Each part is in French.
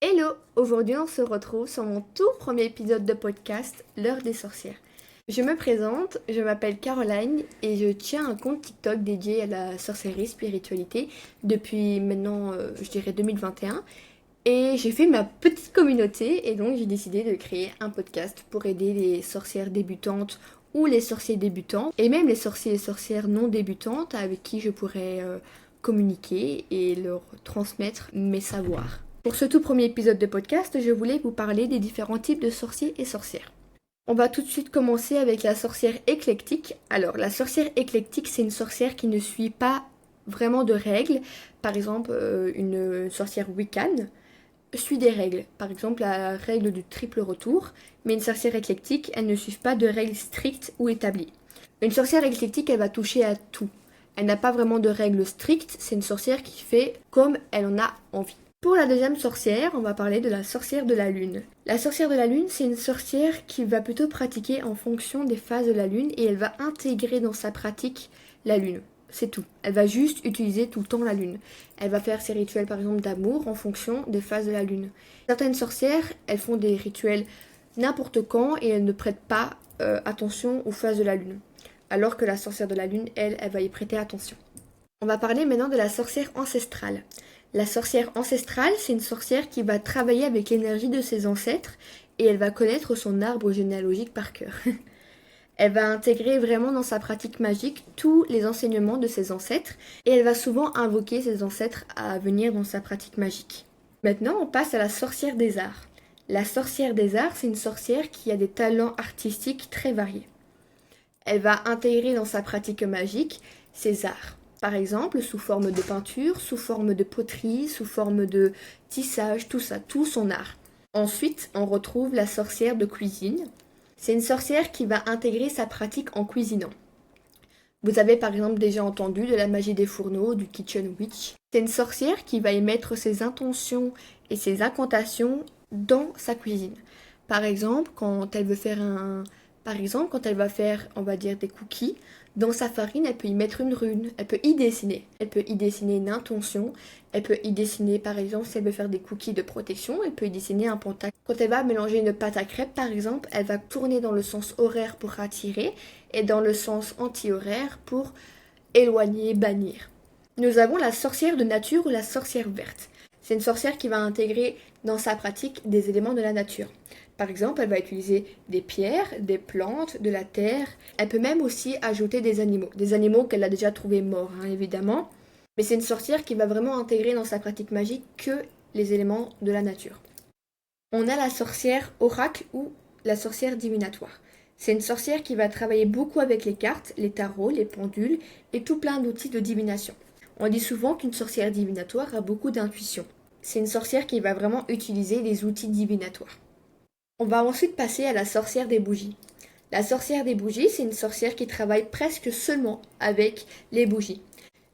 Hello! Aujourd'hui on se retrouve sur mon tout premier épisode de podcast, L'heure des sorcières. Je me présente, je m'appelle Caroline et je tiens un compte TikTok dédié à la sorcellerie spiritualité depuis maintenant, je dirais 2021. Et j'ai fait ma petite communauté et donc j'ai décidé de créer un podcast pour aider les sorcières débutantes ou les sorciers débutants et même les sorciers et sorcières non débutantes avec qui je pourrais communiquer et leur transmettre mes savoirs. Pour ce tout premier épisode de podcast, je voulais vous parler des différents types de sorciers et sorcières. On va tout de suite commencer avec la sorcière éclectique. Alors, la sorcière éclectique, c'est une sorcière qui ne suit pas vraiment de règles. Par exemple, une sorcière Wiccan suit des règles. Par exemple, la règle du triple retour. Mais une sorcière éclectique, elle ne suit pas de règles strictes ou établies. Une sorcière éclectique, elle va toucher à tout. Elle n'a pas vraiment de règles strictes. C'est une sorcière qui fait comme elle en a envie. Pour la deuxième sorcière, on va parler de la sorcière de la lune. La sorcière de la lune, c'est une sorcière qui va plutôt pratiquer en fonction des phases de la lune et elle va intégrer dans sa pratique la lune. C'est tout. Elle va juste utiliser tout le temps la lune. Elle va faire ses rituels par exemple d'amour en fonction des phases de la lune. Certaines sorcières, elles font des rituels n'importe quand et elles ne prêtent pas attention aux phases de la lune. Alors que la sorcière de la lune, elle va y prêter attention. On va parler maintenant de la sorcière ancestrale. La sorcière ancestrale, c'est une sorcière qui va travailler avec l'énergie de ses ancêtres et elle va connaître son arbre généalogique par cœur. Elle va intégrer vraiment dans sa pratique magique tous les enseignements de ses ancêtres et elle va souvent invoquer ses ancêtres à venir dans sa pratique magique. Maintenant, on passe à la sorcière des arts. La sorcière des arts, c'est une sorcière qui a des talents artistiques très variés. Elle va intégrer dans sa pratique magique ses arts. Par exemple, sous forme de peinture, sous forme de poterie, sous forme de tissage, tout ça, tout son art. Ensuite, on retrouve la sorcière de cuisine. C'est une sorcière qui va intégrer sa pratique en cuisinant. Vous avez par exemple déjà entendu de la magie des fourneaux, du kitchen witch. C'est une sorcière qui va émettre ses intentions et ses incantations dans sa cuisine. Par exemple, quand elle va faire, on va dire, des cookies, dans sa farine, elle peut y mettre une rune, elle peut y dessiner. Elle peut y dessiner une intention, elle peut y dessiner, par exemple, si elle veut faire des cookies de protection, elle peut y dessiner un pentacle. Quand elle va mélanger une pâte à crêpes, par exemple, elle va tourner dans le sens horaire pour attirer et dans le sens anti-horaire pour éloigner, bannir. Nous avons la sorcière de nature ou la sorcière verte. C'est une sorcière qui va intégrer dans sa pratique des éléments de la nature. Par exemple, elle va utiliser des pierres, des plantes, de la terre. Elle peut même aussi ajouter des animaux qu'elle a déjà trouvés morts, évidemment. Mais c'est une sorcière qui va vraiment intégrer dans sa pratique magique que les éléments de la nature. On a la sorcière oracle ou la sorcière divinatoire. C'est une sorcière qui va travailler beaucoup avec les cartes, les tarots, les pendules et tout plein d'outils de divination. On dit souvent qu'une sorcière divinatoire a beaucoup d'intuition. C'est une sorcière qui va vraiment utiliser les outils divinatoires. On va ensuite passer à la sorcière des bougies. La sorcière des bougies, c'est une sorcière qui travaille presque seulement avec les bougies.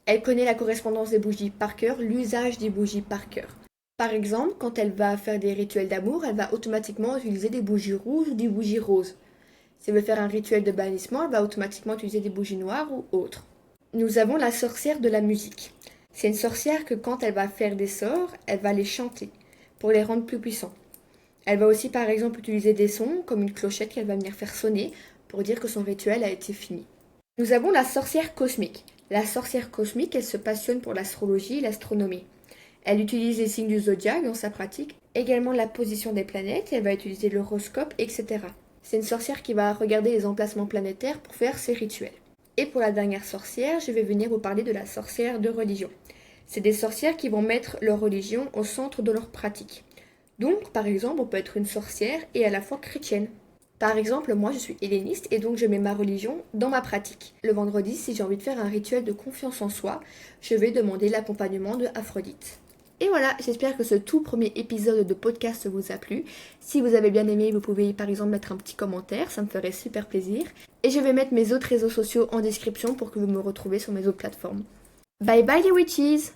Elle connaît la correspondance des bougies par cœur, l'usage des bougies par cœur. Par exemple, quand elle va faire des rituels d'amour, elle va automatiquement utiliser des bougies rouges ou des bougies roses. Si elle veut faire un rituel de bannissement, elle va automatiquement utiliser des bougies noires ou autres. Nous avons la sorcière de la musique. C'est une sorcière que quand elle va faire des sorts, elle va les chanter pour les rendre plus puissants. Elle va aussi par exemple utiliser des sons comme une clochette qu'elle va venir faire sonner pour dire que son rituel a été fini. Nous avons la sorcière cosmique. La sorcière cosmique, elle se passionne pour l'astrologie et l'astronomie. Elle utilise les signes du zodiaque dans sa pratique, également la position des planètes, elle va utiliser l'horoscope, etc. C'est une sorcière qui va regarder les emplacements planétaires pour faire ses rituels. Et pour la dernière sorcière, je vais venir vous parler de la sorcière de religion. C'est des sorcières qui vont mettre leur religion au centre de leur pratique. Donc, par exemple, on peut être une sorcière et à la fois chrétienne. Par exemple, moi je suis helléniste et donc je mets ma religion dans ma pratique. Le vendredi, si j'ai envie de faire un rituel de confiance en soi, je vais demander l'accompagnement de Aphrodite. Et voilà, j'espère que ce tout premier épisode de podcast vous a plu. Si vous avez bien aimé, vous pouvez par exemple mettre un petit commentaire, ça me ferait super plaisir. Et je vais mettre mes autres réseaux sociaux en description pour que vous me retrouviez sur mes autres plateformes. Bye bye les witches!